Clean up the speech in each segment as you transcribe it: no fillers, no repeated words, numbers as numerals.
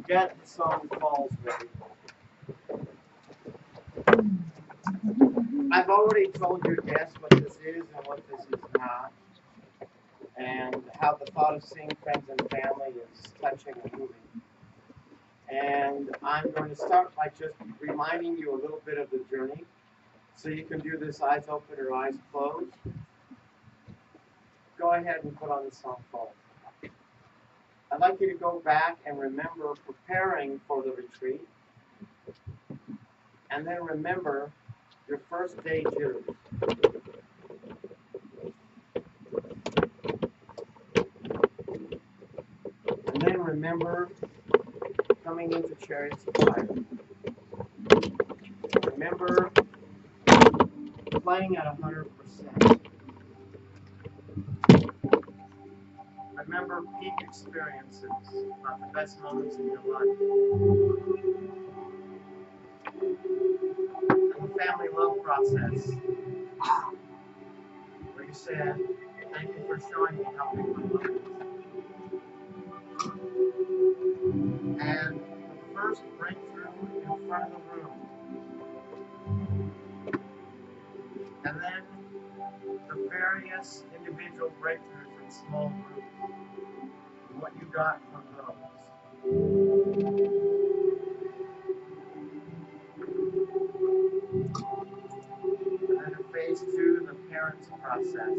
Get the song Falls ready. I've already told your guests what this is and what this is not, and how the thought of seeing friends and family is touching and moving. And I'm going to start by just reminding you a little bit of the journey. So you can do this eyes open or eyes closed. Go ahead and put on the song Falls. I'd like you to go back and remember preparing for the retreat. And then remember your first day jitters. And then remember coming into Chariots of Fire. Remember playing at 100%. Remember peak experiences, not the best moments in your life. And the family love process, where you said, thank you for showing me how big my love is. And the first breakthrough in front of the room. And then the various individual breakthroughs in small groups. And what you got from those. And then in phase 2, the parents process.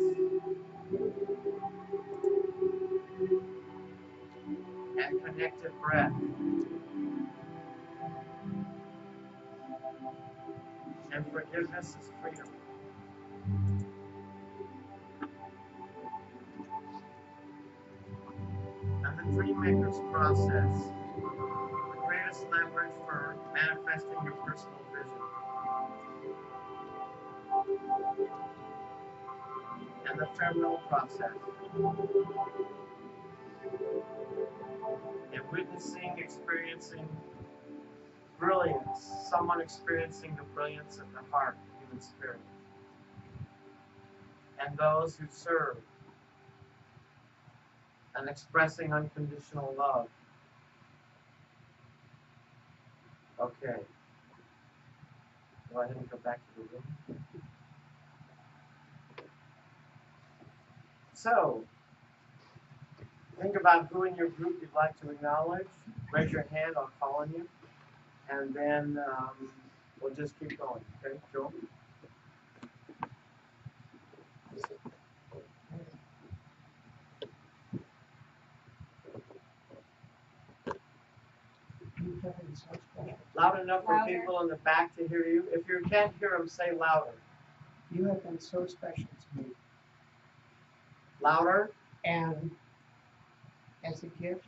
And connected breath. And forgiveness is freedom. And the dream makers process. The greatest leverage for manifesting your personal vision. And the farewell process. And witnessing, experiencing brilliance, someone experiencing the brilliance of the heart, human spirit. And those who serve and expressing unconditional love. Okay. Go ahead and go back to the room. So, think about who in your group you'd like to acknowledge. Raise your hand, I'll call on you. And then we'll just keep going. Okay, Joel? Loud enough for people in the back to hear you. If you can't hear them, say louder. You have been so special to me. Louder. And as a gift,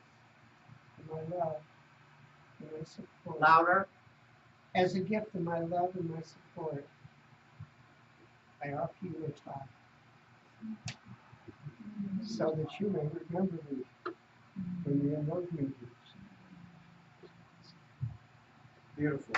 my love and my support. Louder. As a gift of my love and my support, I offer you a talk so that you may remember me when the unknown me. Beautiful.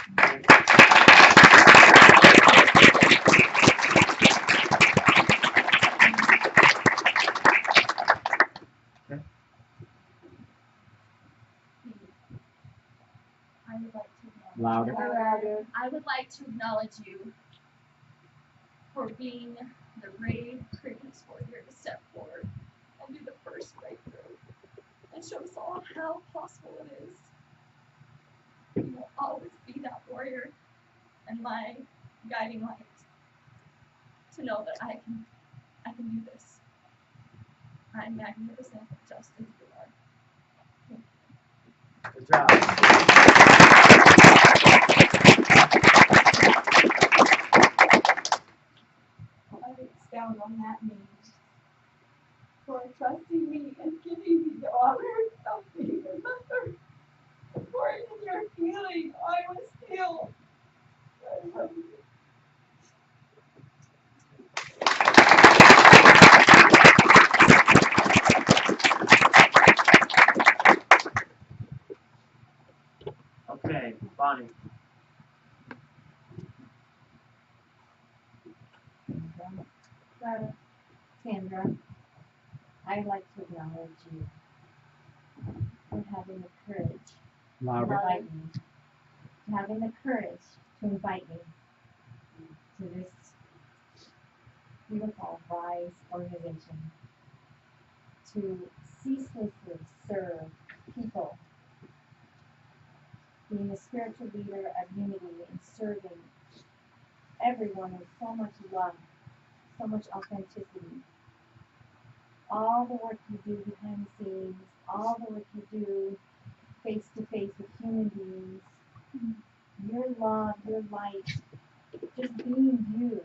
Louder. I would like to acknowledge you for being the brave, courageous warrior to step forward and do the first breakthrough and show us all how possible it is. You will always be that warrior and my guiding light to know that I can do this. I'm magnificent just as you are. Good job. I expound on that means for trusting me and giving me the honor of being your mother. For in your healing, I was healed. I love you. Okay, Bonnie. Sandra, I'd like to acknowledge you for having the courage to invite me, having the courage to invite me to this beautiful RISE organization to ceaselessly serve people, being the spiritual leader of unity and serving everyone with so much love, so much authenticity. All the work you do behind the scenes, all the work you do face to face with human beings, your love, your light, just being you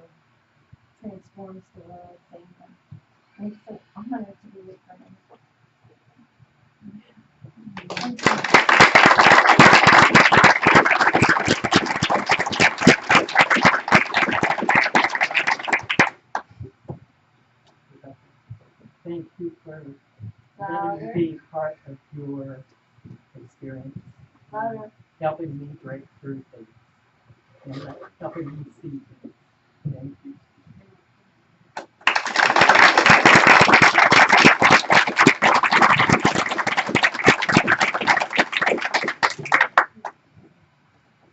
transforms the world, Sandra. I'm so honored to be your friend. Thank you. Thank you for Louder. letting me be part of your experience, Louder. helping me break through things, and helping me see things. Thank you.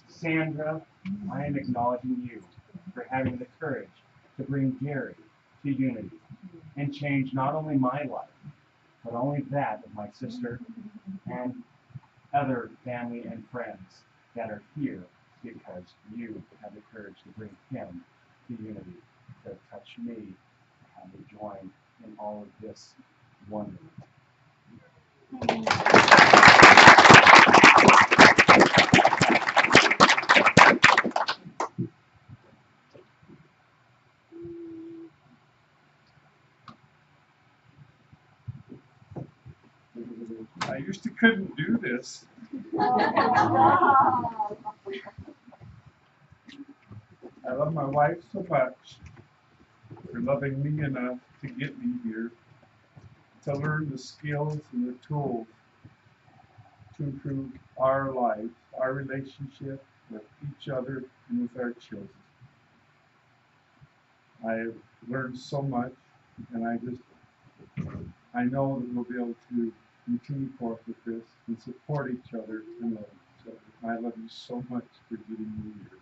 Sandra, I am acknowledging you for having the courage to bring Gary to unity and change not only my life, but only that of my sister and other family and friends that are here because you have the courage to bring him to unity, to touch me, and to join in all of this wonder. I used to couldn't do this. I love my wife so much for loving me enough to get me here, to learn the skills and the tools to improve our lives, our relationship with each other and with our children. I've learned so much, and I know that we'll be able to continue forth with this and support each other and love each other. I love you so much for getting me here.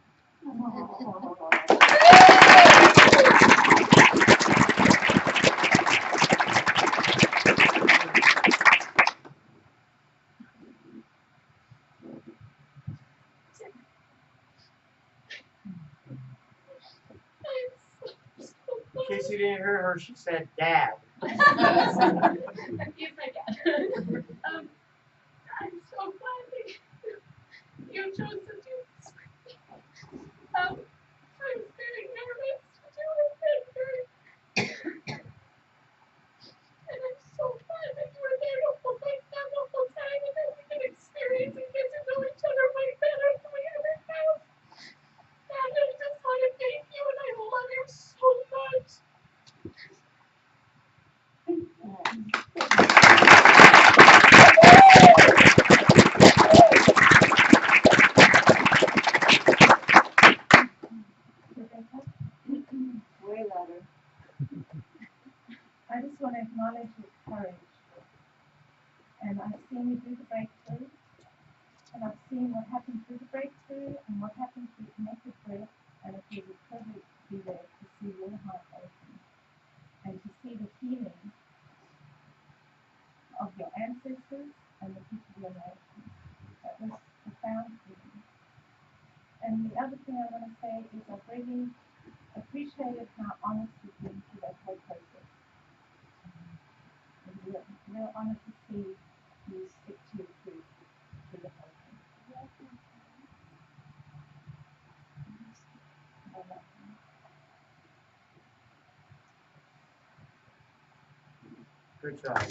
In case you didn't hear her, she said dad. He's my dad. I'm so glad that you chose to do this with me. I was very nervous to do it, and I'm so glad that you were there to hold my hand the whole time and that we could experience and get to know each other way better than we ever have. And I just want to thank you, and I love you so much. Way louder. I just want to acknowledge your courage. And I've seen you do the breakthrough. And I've seen what happened through the breakthrough and what happened to be connected with. And it was a privilege to be there to see your heart open. And to see the healing of your ancestors and the people of your nation. That was profound healing. And the other thing I want to say is I really appreciated how honest Good job.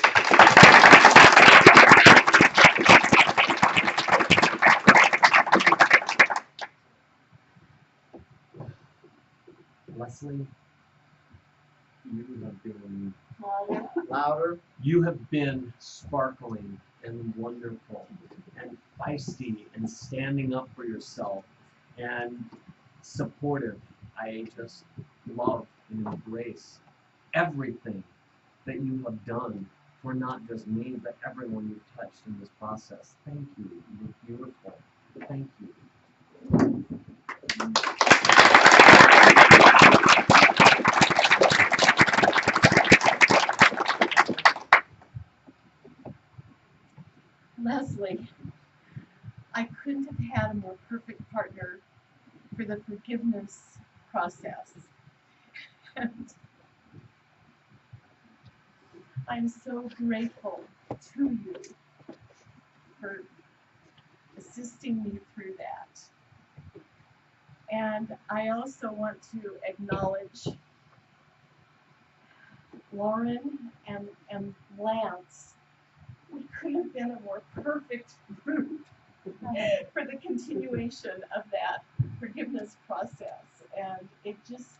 Leslie, you have been Louder. you have been sparkling and wonderful and feisty and standing up for yourself and supportive. I just love and embrace everything that you have done for not just me, but everyone you've touched in this process. Thank you. You're beautiful. Thank you. Leslie, I couldn't have had a more perfect partner for the forgiveness process. And I'm so grateful to you for assisting me through that. And I also want to acknowledge Lauren and Lance. We couldn't have been a more perfect group for the continuation of that forgiveness process. And it just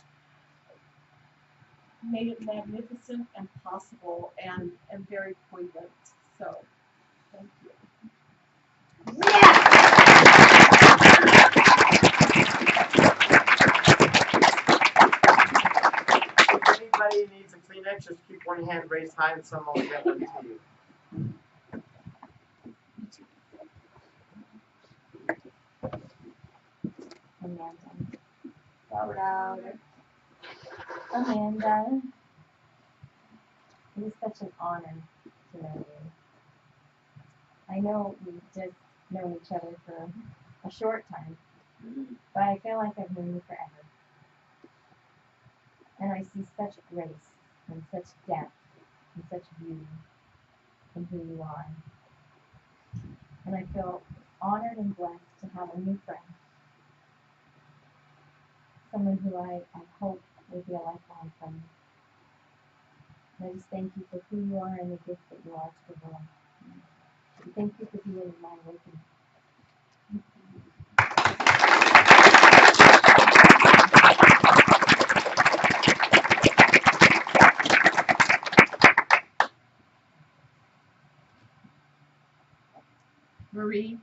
made it magnificent and possible and very poignant. So, thank you. If anybody needs a Kleenex, just keep one hand raised high and someone will get one to you. Amanda. Louder. Amanda. It is such an honor to know you. I know we've just known each other for a short time, but I feel like I've known you forever. And I see such grace and such depth and such beauty in who you are. And I feel honored and blessed to have a new friend. Someone who I hope will be a lifelong friend. And I just thank you for who you are and the gift that you are to the world. And thank you for being my awakening. Marie.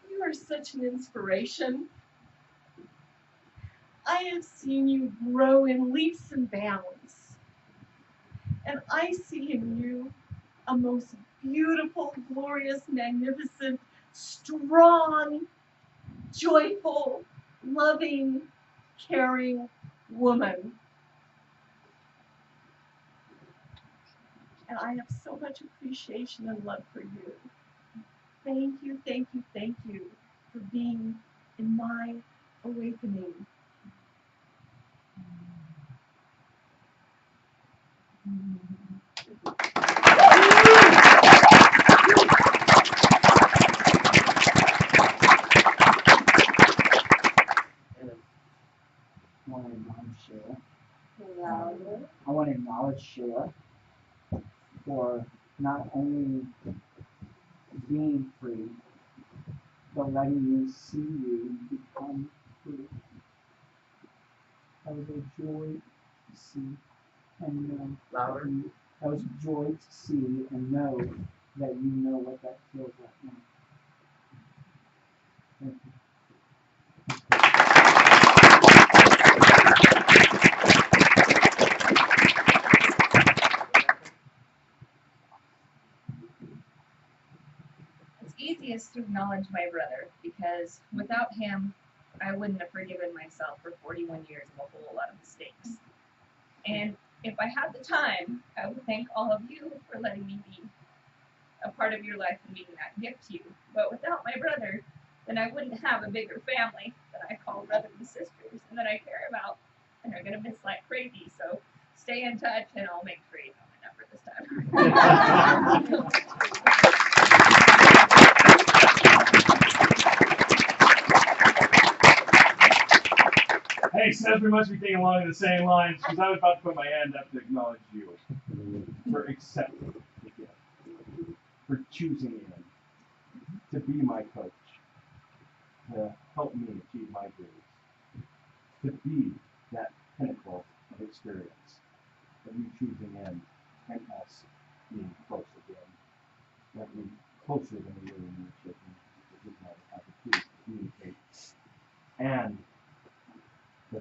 You are such an inspiration. I have seen you grow in leaps and bounds. And I see in you a most beautiful, glorious, magnificent, strong, joyful, loving, caring woman. And I have so much appreciation and love for you. Thank you, thank you, thank you for being in my awakening. I want to acknowledge Sheila for not only being free, but letting me see you become free. That was a joy to see and know. Louder. That was a joy to see and know that you know what that feels like now. Thank you. It's easiest to acknowledge my brother because without him, I wouldn't have forgiven myself for 41 years of a whole lot of mistakes. And if I had the time, I would thank all of you for letting me be a part of your life and being that gift to you. But without my brother, then I wouldn't have a bigger family that I call brothers and sisters and that I care about and are going to miss like crazy. So stay in touch and I'll make sure you know my number this time. Hey, Seth, we must be thinking along the same lines, because I was about to put my hand up to acknowledge you for accepting the gift, for choosing him to be my coach, to help me achieve my dreams, to be that pinnacle of experience, that you choosing him and us being close again, that we closer than we were when we were children, because we have the opportunity to communicate, and the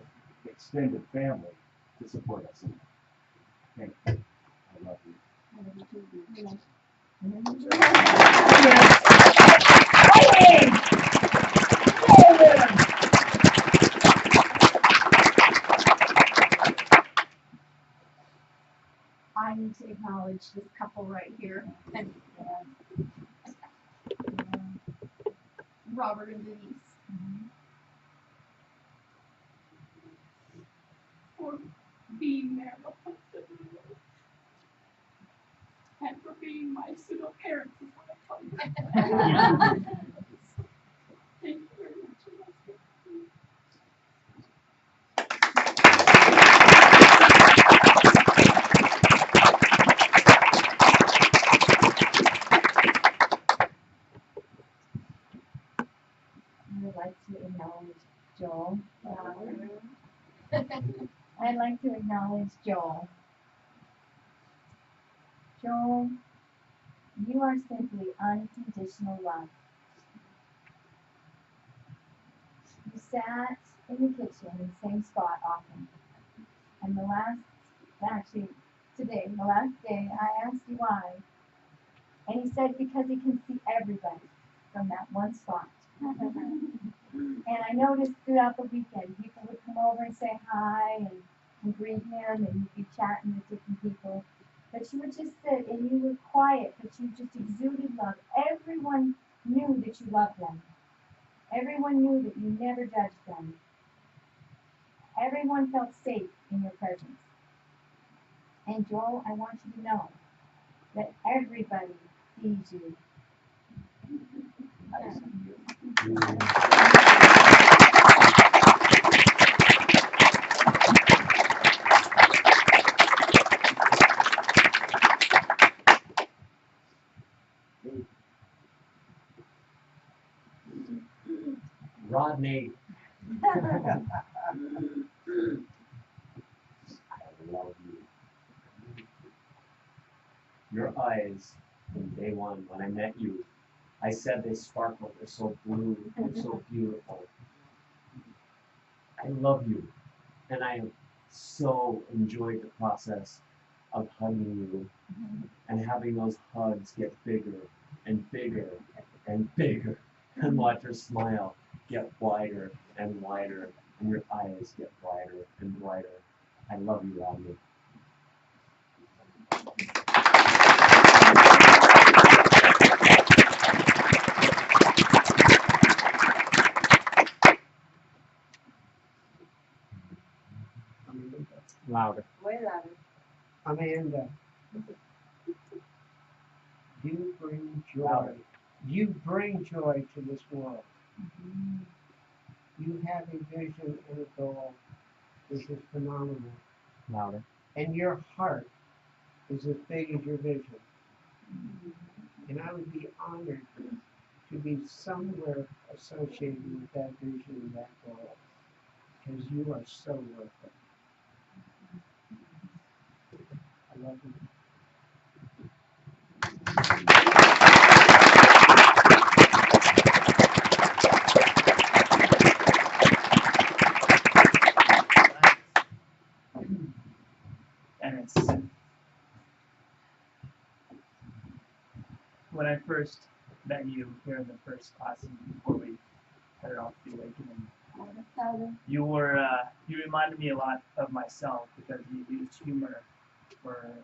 extended family to support us in that. Thank you. I love you. I need to acknowledge this couple right here, and Robert and Denise, for being there the whole time, and for being my pseudo parents is what I call you. Thank you very much. I would like to acknowledge Joel. I'd like to acknowledge Joel. Joel, you are simply unconditional love. You sat in the kitchen in the same spot often. And the last day, I asked you why. And he said because he can see everybody from that one spot. And I noticed throughout the weekend, people would come over and say hi and greet him, and you'd be chatting with different people. But you would just sit and you were quiet, but you just exuded love. Everyone knew that you loved them. Everyone knew that you never judged them. Everyone felt safe in your presence. And Joel, I want you to know that everybody sees you. I see you. Rodney. I love you. Your eyes from day one when I met you, I said they sparkled, they're so blue, they're so beautiful. I love you, and I have so enjoyed the process of hugging you and having those hugs get bigger and bigger and bigger, and watch your smile get wider and wider, and your eyes get brighter and brighter. I love you, Rodney. Louder. Way louder. Amanda, you bring joy. Louder. You bring joy to this world. You have a vision and a goal which is phenomenal. Louder. And your heart is as big as your vision. And I would be honored to be somewhere associated with that vision and that goal, because you are so worth it. I love you. And it's when I first met you here in the first class before we headed off the awakening. You reminded me a lot of myself because you used humor for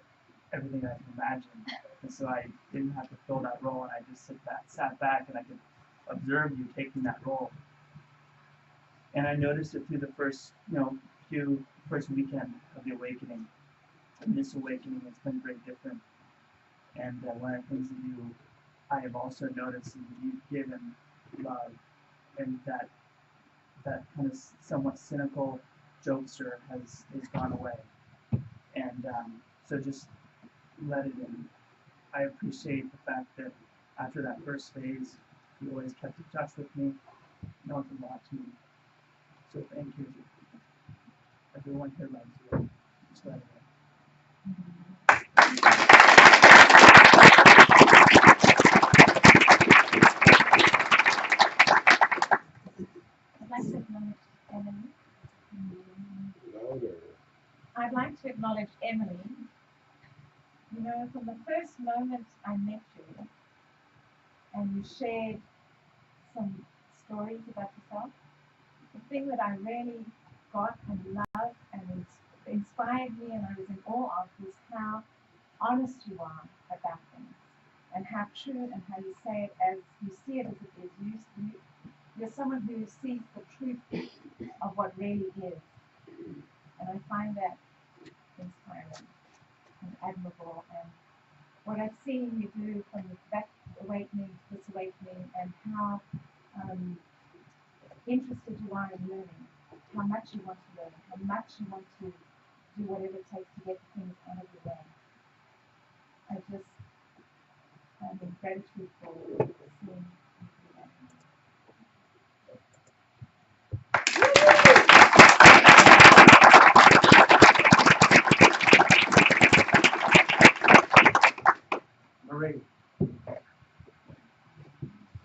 everything I can imagine. And so I didn't have to fill that role, and I just sat back and I could observe you taking that role. And I noticed it through the first weekend of the awakening. And this awakening has been very different And one of the things that I have also noticed is that you've given love, and that kind of somewhat cynical jokester has gone away. And so just let it in. I appreciate the fact that after that first phase, you always kept in touch with me. It meant a lot to me. So thank you. Everyone here loves you. Just let it in. I'd like to acknowledge Emily. You know, from the first moment I met you, and you shared some stories about yourself, the thing that I really got and loved and inspired me and I was in awe of was how honest you are about things, and how true and how you say it as you see it as it is. You're someone who sees the truth of what really is. And I find that inspiring and admirable. And what I've seen you do from that awakening to this awakening, and how interested you are in learning, how much you want to learn, how much you want to do whatever it takes to get things out of your way. I'm in gratitude for seeing you do that. Marie.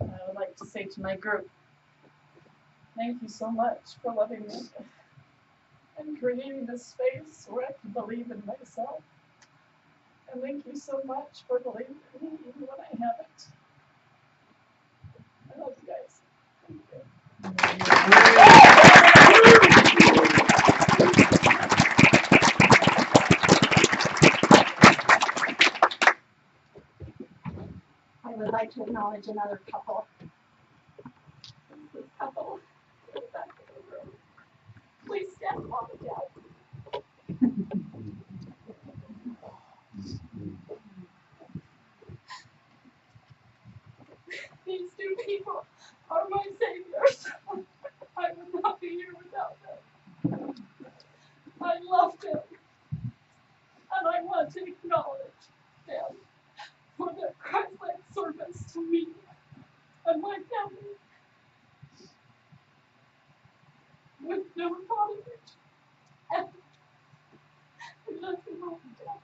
I would like to say to my group, thank you so much for loving me and creating this space where I can believe in myself. And thank you so much for believing in me even when I haven't. I love you guys. Thank you. I would like to acknowledge another couple. This couple in the back of the room. Please stand mom and dad. These two people are my saviors. I would not be here without them. I love them, and I want to acknowledge them for their Christ-like service to me and my family. With no thought of it, and we love them all to death.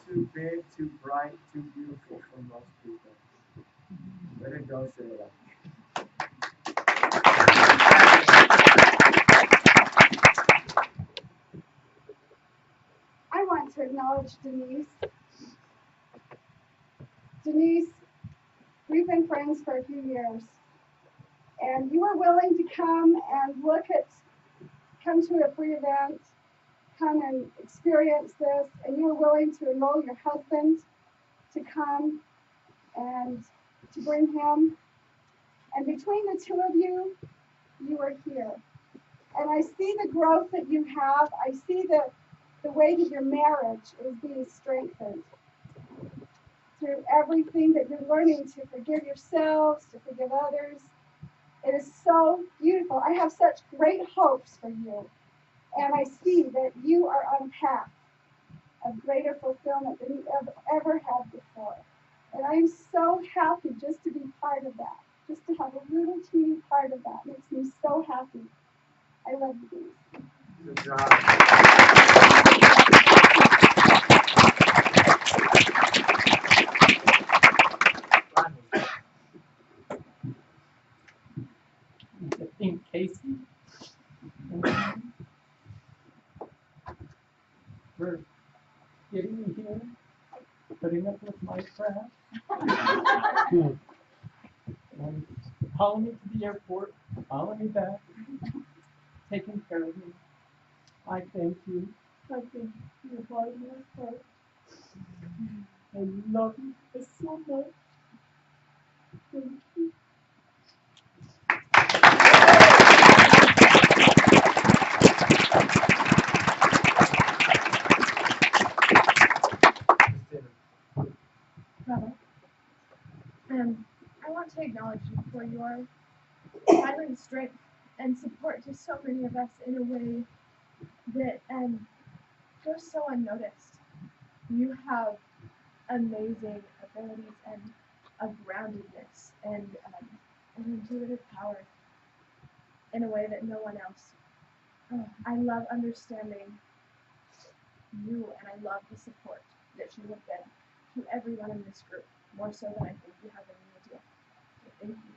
Too big, too bright, too beautiful for most people. Way to go, Sarah. I want to acknowledge Denise. Denise, we've been friends for a few years, and you were willing to come to a free event, come and experience this, and you were willing to enroll your husband to come and to bring him. And between the two of you, you are here. And I see the growth that you have. I see the way that your marriage is being strengthened through everything that you're learning to forgive yourselves, to forgive others. It is so beautiful. I have such great hopes for you. And I see that you are on a path of greater fulfillment than you ever had before. And I'm so happy just to be part of that. Just to have a little teeny part of that makes me so happy. I love you, Denise. Good job. I think Casey, for getting me here, putting up with my crap, and hauling me to the airport, hauling me back, taking care of me. I thank you. I thank you for your heart and your heart. I love you so much. strength and support to so many of us in a way that goes so unnoticed. You have amazing abilities and a groundedness and an intuitive power in a way that no one else. Oh, I love understanding you, and I love the support that you have been to everyone in this group, more so than I think you have any idea. So thank you.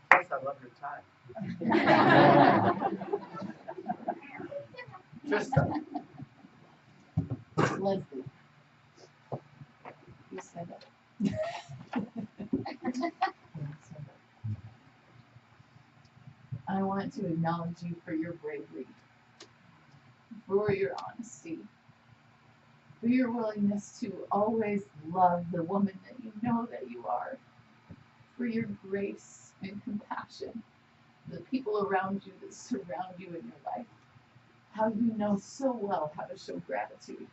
Plus, I love your tie. Trista. Leslie. You said it. I want to acknowledge you for your bravery, for your honesty, for your willingness to always love the woman that you know that you are, for your grace and compassion, the people around you that surround you in your life, how you know so well how to show gratitude,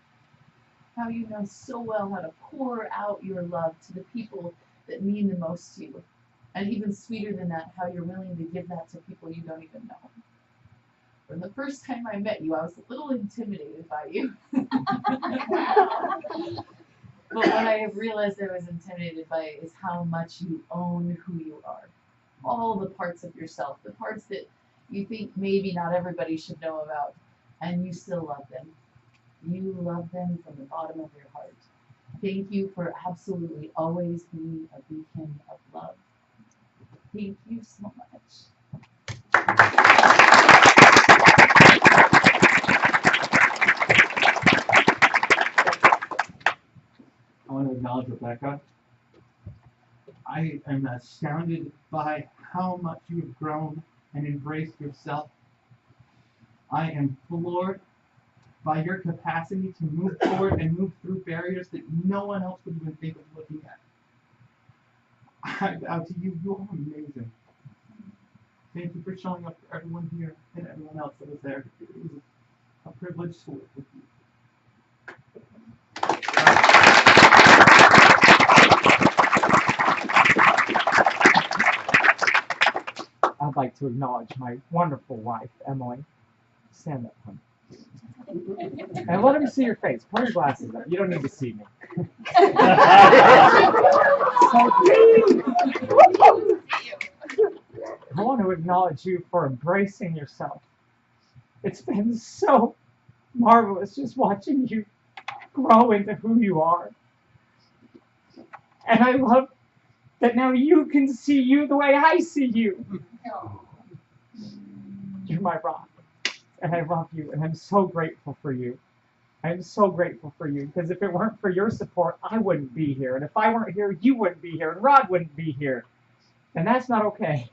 how you know so well how to pour out your love to the people that mean the most to you. And even sweeter than that, how you're willing to give that to people you don't even know. From the first time I met you, I was a little intimidated by you. But what I have realized I was intimidated by is how much you own who you are. All the parts of yourself, the parts that you think maybe not everybody should know about, and you still love them. You love them from the bottom of your heart. Thank you for absolutely always being a beacon of love. Thank you so much. I want to acknowledge Rebecca. I am astounded by how much you have grown and embraced yourself. I am floored by your capacity to move forward and move through barriers that no one else would even think of looking at. I bow to you. You are amazing. Thank you for showing up for everyone here and everyone else that was there. It was a privilege to work with you. I'd like to acknowledge my wonderful wife, Emily. Stand up, honey. And let me see your face. Put your glasses up. You don't need to see me. I want to acknowledge you for embracing yourself. It's been so marvelous just watching you grow into who you are. And I love that now you can see you the way I see you. You're my rock. And I love you, and I'm so grateful for you. I'm so grateful for you, because if it weren't for your support, I wouldn't be here. And if I weren't here, you wouldn't be here, and Rod wouldn't be here. And that's not okay.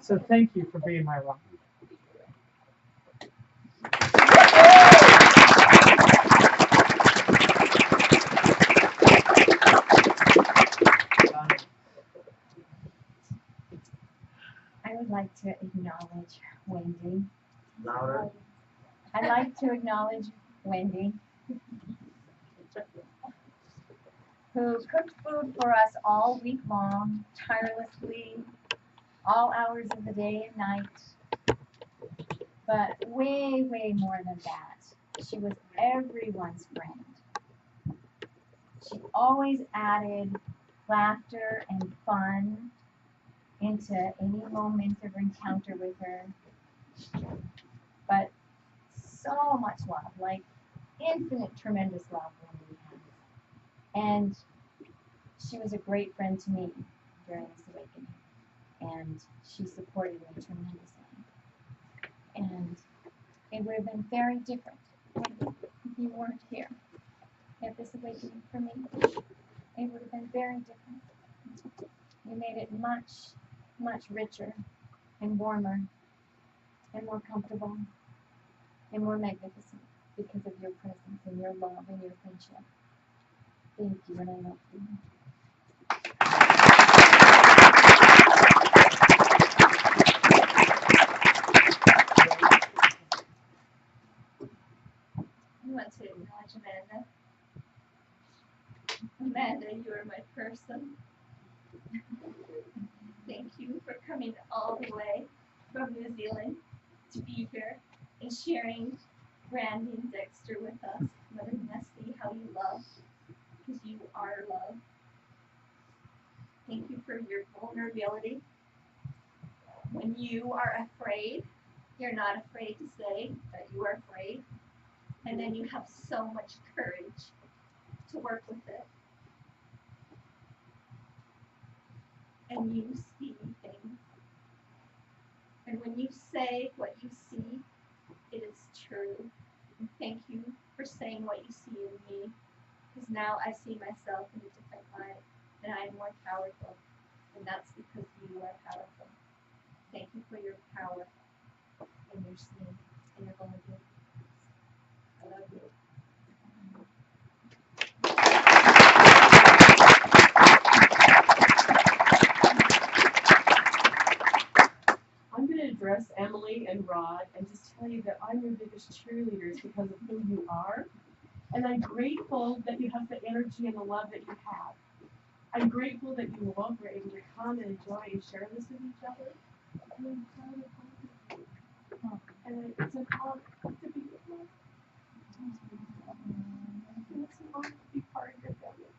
So thank you for being my rock. I would like to acknowledge Wendy. Louder. I'd like to acknowledge Wendy, who cooked food for us all week long, tirelessly, all hours of the day and night. But way, way more than that, she was everyone's friend. She always added laughter and fun into any moment of encounter with her. But so much love, like infinite, tremendous love Wendy has. And she was a great friend to me during this awakening. And she supported me tremendously. And it would have been very different if you weren't here at this awakening for me. It would have been very different. You made it much, much richer and warmer and more comfortable and more magnificent because of your presence and your love and your friendship. Thank you, and I love you. Thank you for coming all the way from New Zealand to be here and sharing Brandy and Dexter with us, letting us see how you love, because you are love. Thank you for your vulnerability. When you are afraid, you're not afraid to say that you are afraid. And then you have so much courage to work with it. And you see things. And when you say what you see, it is true. And thank you for saying what you see in me. Because now I see myself in a different light. And I am more powerful. And that's because you are powerful. Thank you for your power and your seeing and your vulnerability. I love you. I'm going to address Emily and Rod and just tell you that I'm your biggest cheerleaders because of who you are. And I'm grateful that you have the energy and the love that you have. I'm grateful that you all were able to come and enjoy and share this with each other. And I'm proud of all of you. And it's an honor to be with you. And it's an honor to be part of your family.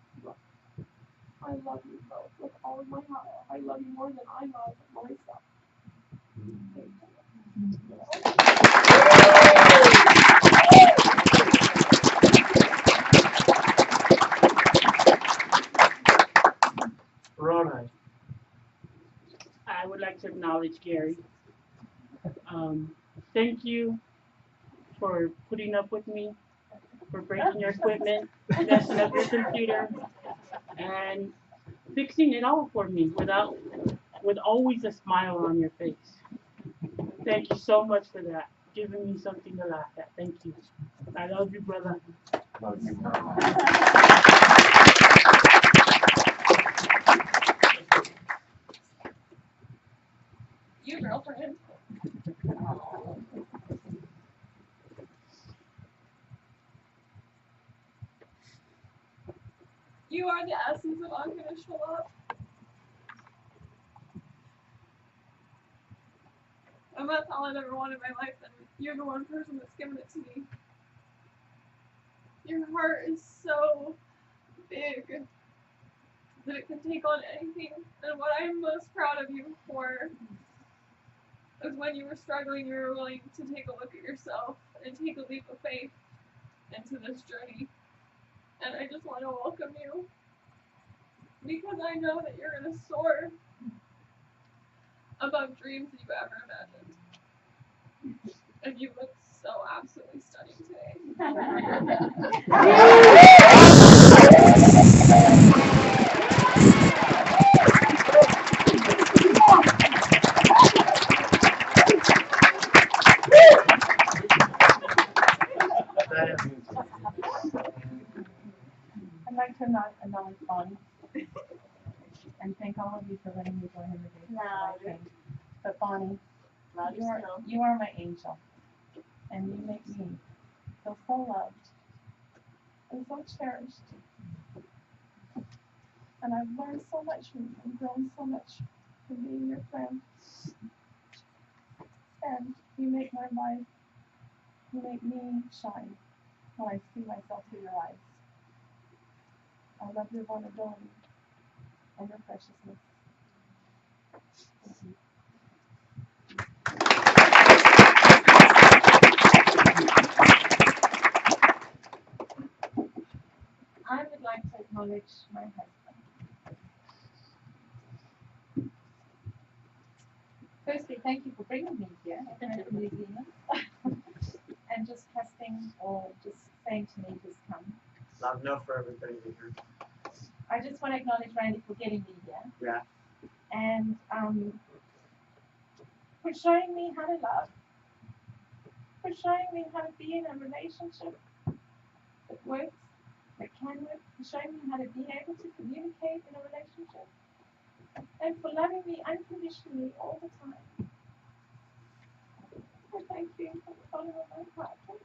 I love you both with all of my heart. I love you more than I love myself. Rona. I would like to acknowledge Gary. Thank you for putting up with me, for breaking your equipment, messing up your computer, and fixing it all for me with always a smile on your face. Thank you so much for that, giving me something to laugh at. Thank you. I love you, brother. Love you. You girlfriend. You are the essence of unconditional love. And that's all I've ever wanted in my life, and you're the one person that's given it to me. Your heart is so big that it can take on anything. And what I'm most proud of you for is when you were struggling, you were willing to take a look at yourself and take a leap of faith into this journey. And I just want to welcome you, because I know that you're going to soar above dreams that you've ever imagined. And you look so absolutely stunning today. I'd like to acknowledge Bonnie and thank all of you for letting me join in the day. No. But Bonnie, you are my angel, and you make me feel so loved and so cherished. And I've learned so much from you and grown so much from being your friend. And you make my life, you make me shine when I see myself through your eyes. I love your vulnerability and your preciousness. Thank you. I would like to acknowledge my husband. Firstly, thank you for bringing me here to New Zealand and just trusting or just saying to me, just come. Love no for everybody to hear. I just want to acknowledge Randy for getting me here. Yeah. And for showing me how to love, for showing me how to be in a relationship that works, that can work, for showing me how to be able to communicate in a relationship, and for loving me unconditionally all the time. So thank you from the bottom of my heart. Thank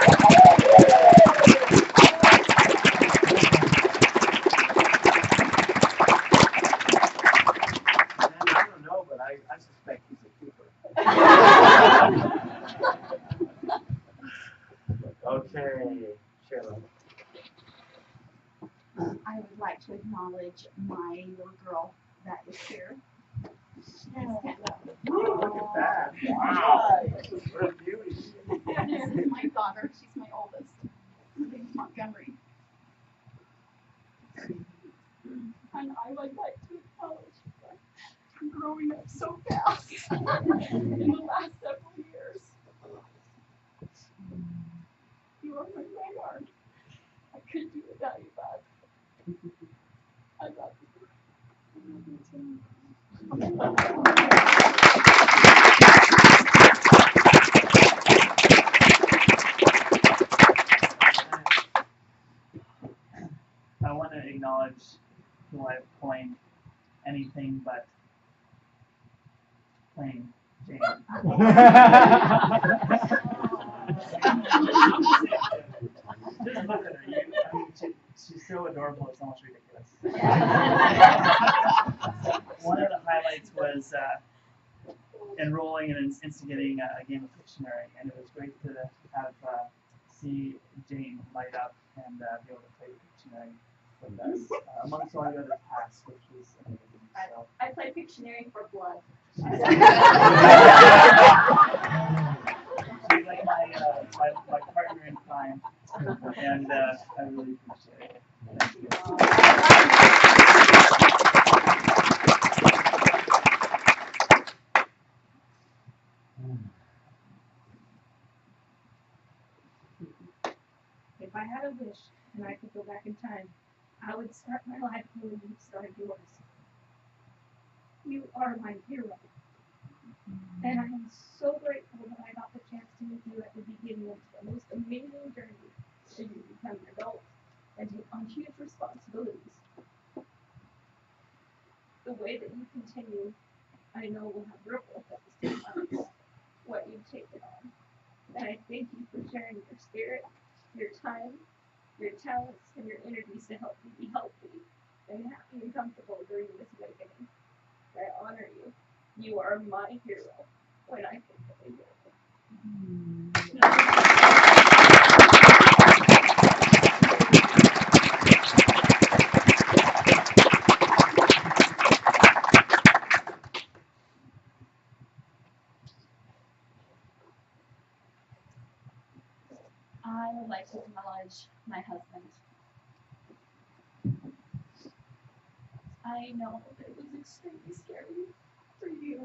you. Okay, Cheryl. I would like to acknowledge my little girl that is here. Look at that. Wow. What a beauty. This is my daughter. She's my oldest. Her name's Montgomery. And I would like to acknowledge that I'm growing up so fast in the last several years. You are my vanguard. I couldn't do without you, bud. I love you. I love you too. I want to acknowledge who I've coined anything but plain Jane. Just look at her. I mean, she's so adorable, it's almost ridiculous. One of the highlights was enrolling and instigating a game of Pictionary, and it was great to have see Jane light up and be able to play Pictionary with us, amongst all the other tasks, which was amazing. So. I play Pictionary for blood. She's like my partner in crime, and I really appreciate it. Thank you. If I had a wish and I could go back in time, I would start my life where you started yours. You are my hero. And I am so grateful that I got the chance to meet you at the beginning of the most amazing journey as you become an adult and take on huge responsibilities. The way that you continue, I know will have ripple effects to what you've taken on. And I thank you for sharing your spirit, your time, your talents, and your energies to help me be healthy and happy and comfortable during this awakening. I honor you. You are my hero when I think of a hero. I would like to acknowledge my husband. I know that it was extremely scary for you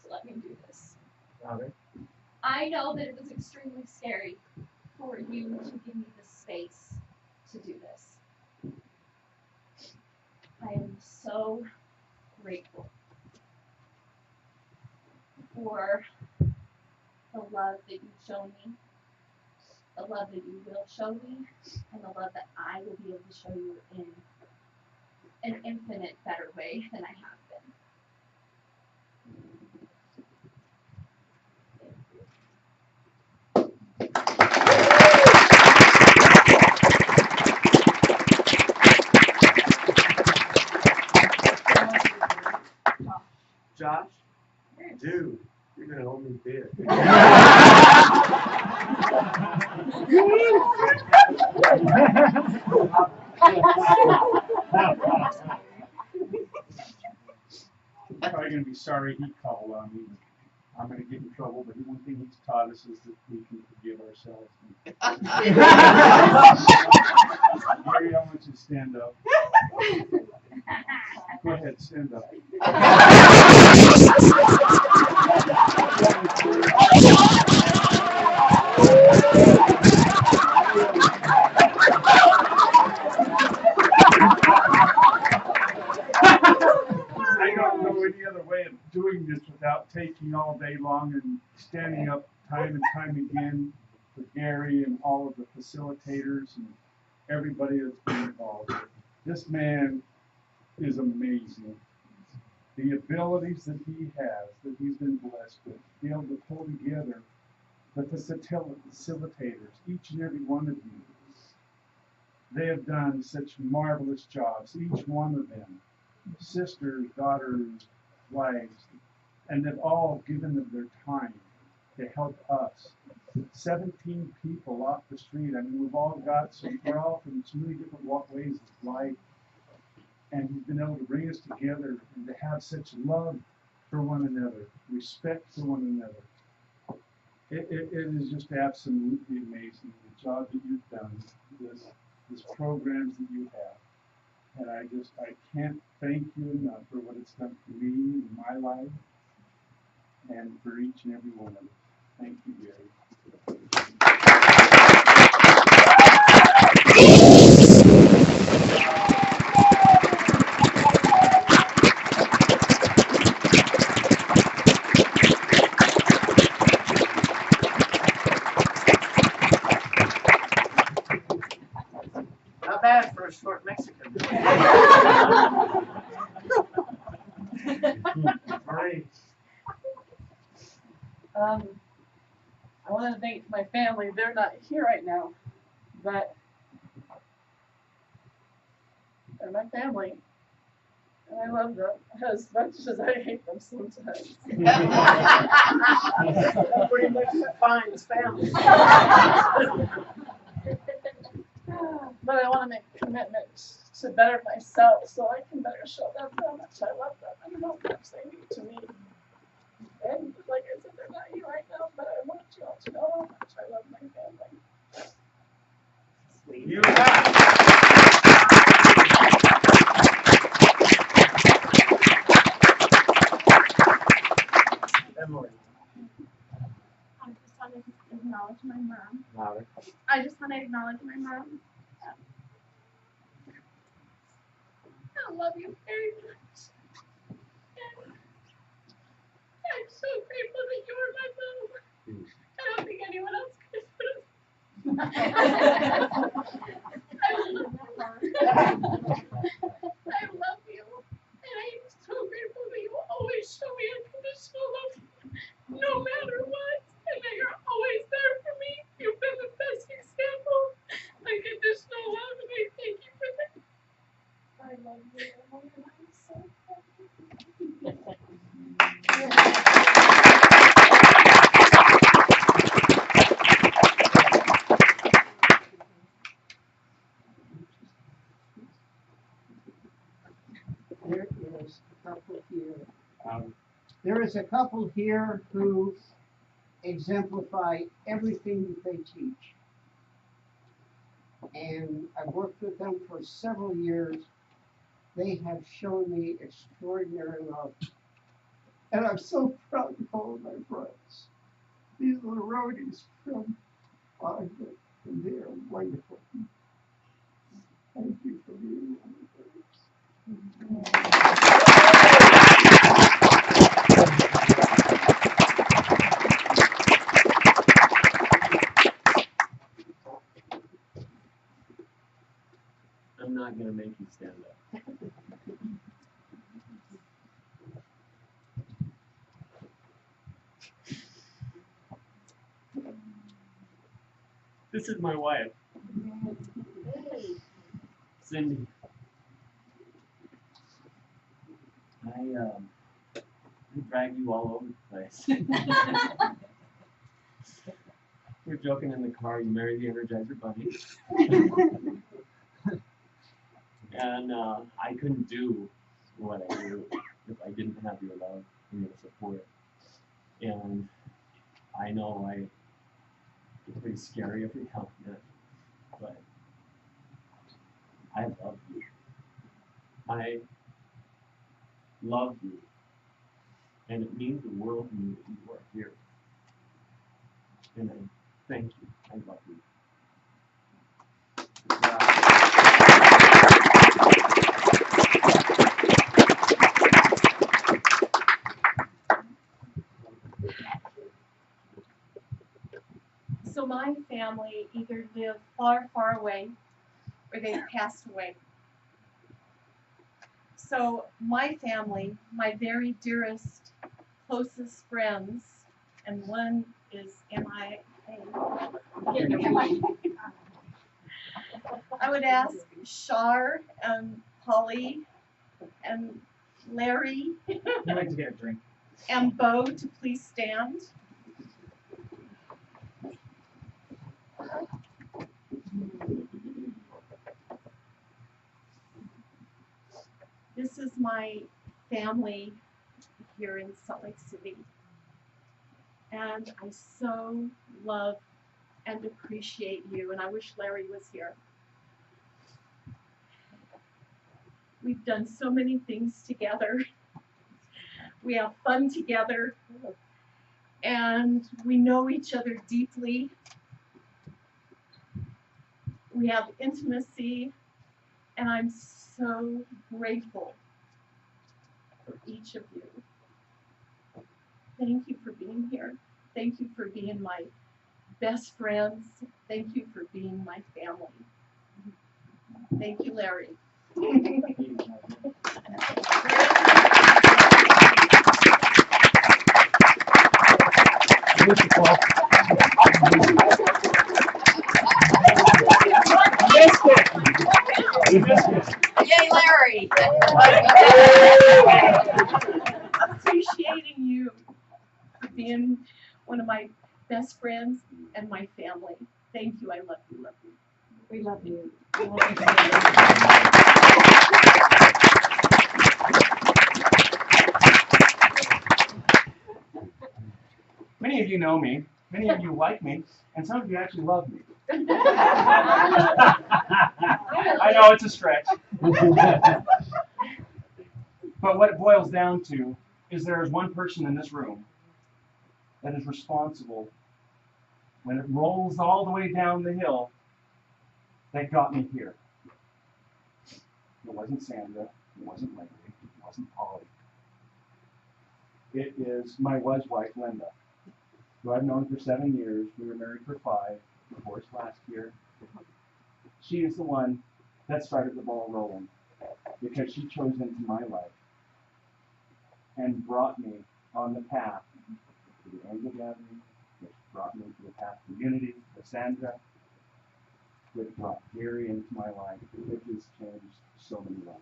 to let me do this. I know that it was extremely scary for you to give me the space to do this. I am so grateful for the love that you've shown me, the love that you will show me, and the love that I will be able to show you in an infinite better way than I have been. Josh? Dude, you're gonna owe me beer. I'm probably going to be sorry he called on me. I'm going to get in trouble, but one thing he's taught us is that we can forgive ourselves. Gary, I want you to stand up. Go ahead, stand up. I don't know any other way of doing this without taking all day long and standing up time and time again for Gary and all of the facilitators and everybody that's been involved. This man is amazing. The abilities that he has, that he's been blessed with, to be able to pull together the facilitators, each and every one of you. They have done such marvelous jobs, each one of them. Sisters, daughters, wives, and they've all given them their time to help us. 17 people off the street. I mean, we're all from so many different ways of life. And he's been able to bring us together and to have such love for one another, respect for one another. It is just absolutely amazing, the job that you've done, this programs that you have. And I can't thank you enough for what it's done for me in my life and for each and every one of us. Thank you, Gary. Not bad for a short Mexican. Marie. I want to thank my family. They're not here right now, but they're my family. And I love them as much as I hate them sometimes. That pretty much defines family. But I want to make commitments to better myself so I can better show them how much I love them and how much they mean to me. And like I said, they're not here right now, but I want you all to know how much I love my family. Sweet. You have. Emily. I just want to acknowledge my mom. Louder. I just want to acknowledge my mom. I love you very much. And I'm so grateful that you are my mom. I don't think anyone else could I love you. And I'm so grateful that you always show me unconditional love, no matter what. And that you're always there for me. You've been the best example of unconditional love, and I thank you for that. I love you, Emily, and I'm so happy. There is a couple here who exemplify everything that they teach. And I've worked with them for several years. They have shown me extraordinary love. And I'm so proud to call my friends. These are the roadies from Ogden, and they are wonderful. Thank you for being one of those. I'm not going to make you stand up. This is my wife, Cindy. I drag you all over the place. We're joking in the car, you married the Energizer Bunny. And I couldn't do what I do if I didn't have your love and your support. And I know it's pretty scary every now and then, but I love you. I love you. And it means the world to me that you are here. And I thank you. I love you. So my family either live far, far away or they've passed away. So my family, my very dearest, closest friends, and one is MIA. I would ask Shar and Holly and Larry I'd like to get a drink. and Bo to please stand. This is my family here in Salt Lake City. And I so love and appreciate you, and I wish Larry was here. We've done so many things together. We have fun together, and we know each other deeply. We have intimacy, and I'm so grateful for each of you. Thank you for being here. Thank you for being my best friends. Thank you for being my family. Thank you, Larry. Yay, Larry! Appreciating you for being one of my best friends and my family. Thank you. I love you. Love you. We love you. Many of you know me, many of you like me, and some of you actually love me. I know it's a stretch. But what it boils down to is there is one person in this room that is responsible when it rolls all the way down the hill that got me here. It wasn't Sandra, it wasn't Larry, it wasn't Polly. It is my wife, Linda, who I've known for 7 years. We were married for 5, divorced last year. She is the one that started the ball rolling because she chose into my life and brought me on the path to the Angel Gathering, which brought me to the path to unity with Sandra, which brought Gary into my life, which has changed so many lives.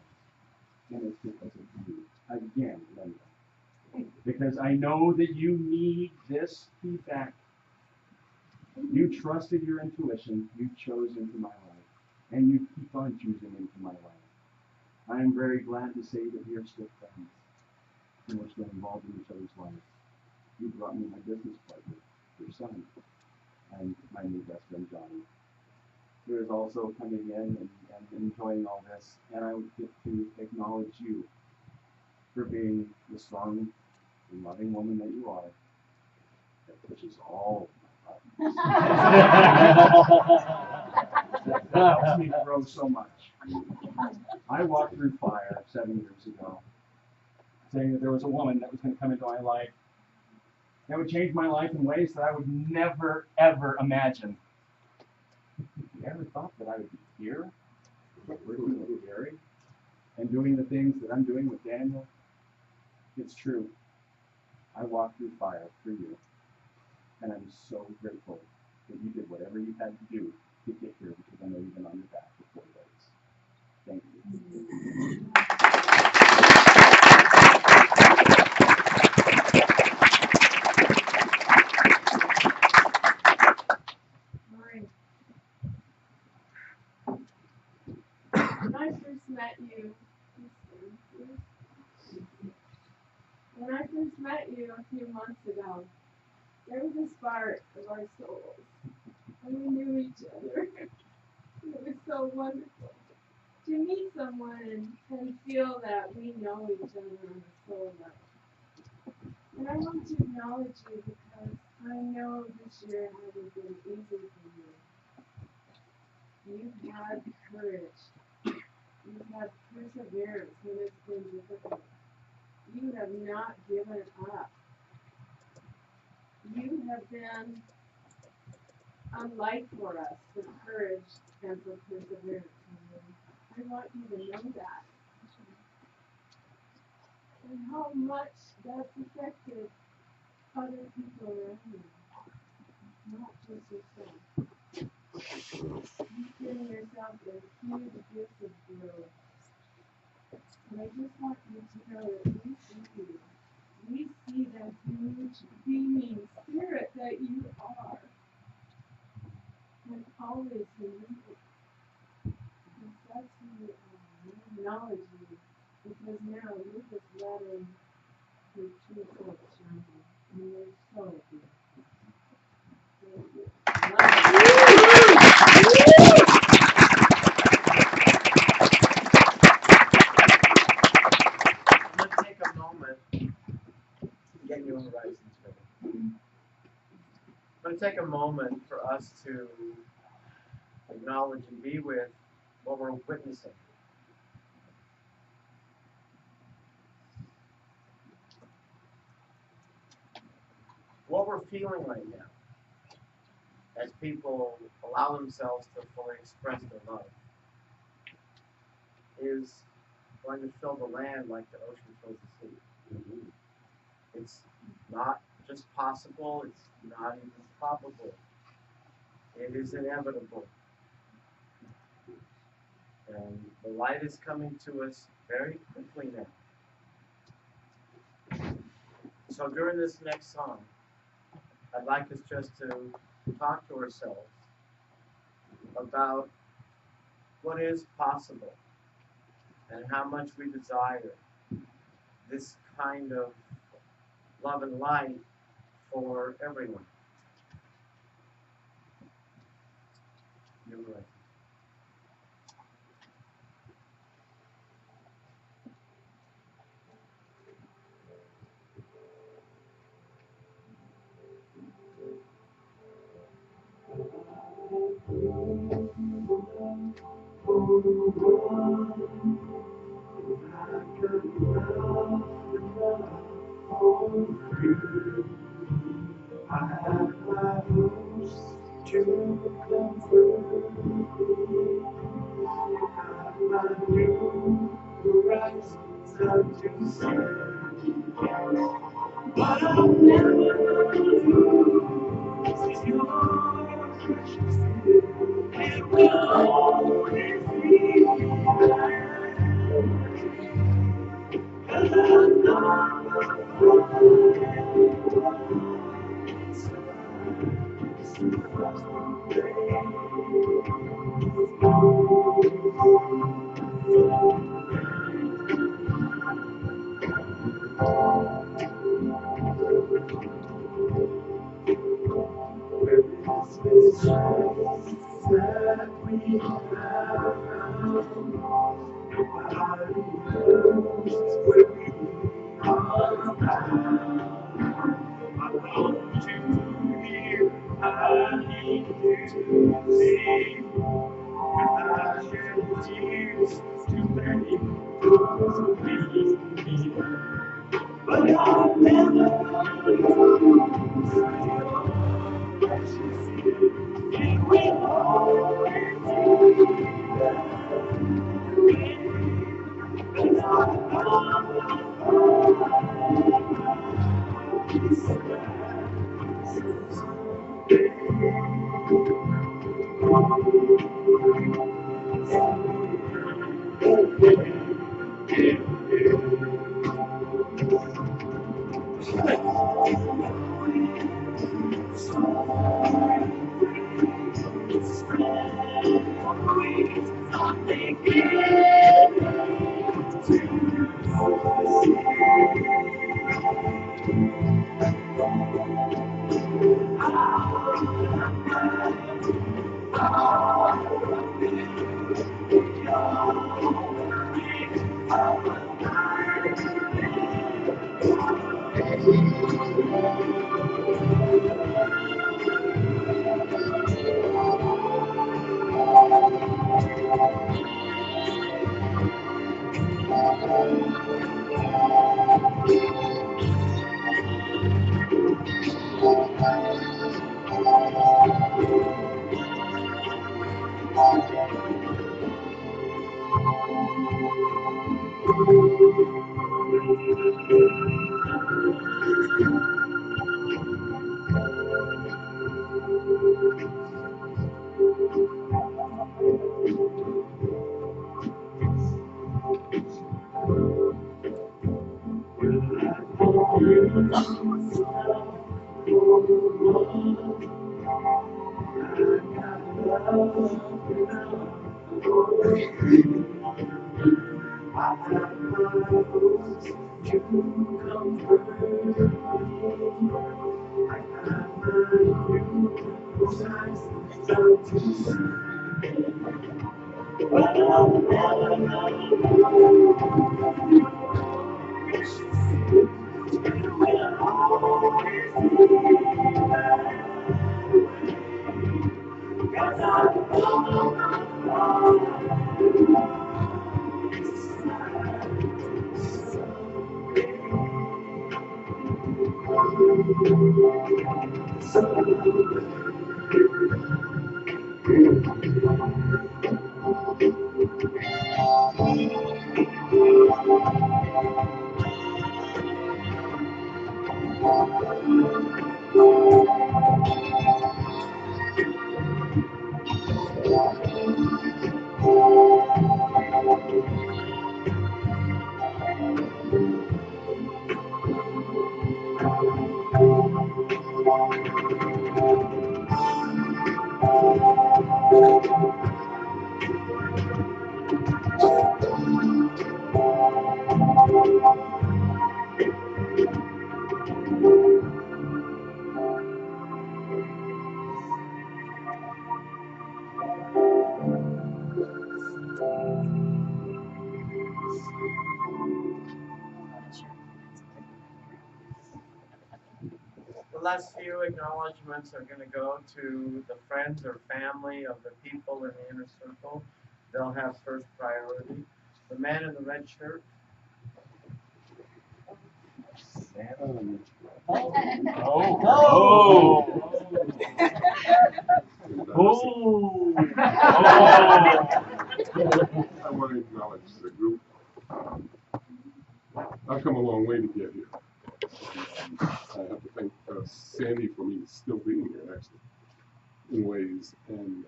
And it's because of you, again, Linda. Because I know that you need this feedback. You trusted your intuition, you chose into my life, and you keep on choosing into my life. I am very glad to say that we are still friends, and we're still involved in each other's lives. You brought me my business partner, your son, and my new best friend, Johnny, who is also coming in and enjoying all this. And I would get to acknowledge you for being the strong and loving woman that you are, that pushes all my buttons. That helps me grow so much. I walked through fire 7 years ago, saying that there was a woman that was going to come into my life that would change my life in ways that I would never, ever imagine. You ever thought that I would be here, working with Gary, and doing the things that I'm doing with Daniel? It's true. I walked through fire for you, and I'm so grateful that you did whatever you had to do to get here, because I know you've been on your back for 4 days. Thank you. When I first met you a few months ago, there was a spark of our souls, and we knew each other. It was so wonderful to meet someone and feel that we know each other on a soul level. And I want to acknowledge you because I know this year hasn't been easy for you. You've had courage. You've had perseverance when it's been difficult. You have not given up. You have been a light for us, for courage and for perseverance. I want you to know that. And how much that's affected other people around you, not just yourself. You've given yourself a huge gift of growth. And I just want you to know that we see you. We see that huge beaming spirit that you are. And always remember, because that's who you are. We acknowledge you Because now you're just letting your true self shine. And you're so beautiful. Thank you. I'm going to take a moment to get you on Horizons River. I'm going to take a moment for us to acknowledge and be with what we're witnessing. What we're feeling right now as people allow themselves to fully express their love is going to fill the land like the ocean fills the sea. It's not just possible, it's not even probable. It is inevitable. And the light is coming to us very quickly now. So during this next song, I'd like us just to talk to ourselves about what is possible and how much we desire this kind of love and light for everyone. You're right. I have my hopes to comfort. I have my new horizons out to see. But I'll never lose your precious gift. It will always be there. 'Cause I that we have nobody knows where we are now. I want to hear, I need to see, and I shed tears to many for me. But I'll never lose your precious gift. It will always be there. And The last few acknowledgments are going to go to the friends or family of the people in the inner circle. They'll have first priority. The man in the red shirt. I want to acknowledge the group. I've come a long way to get here. I have to thank Sandy for me still being here, actually, in ways. And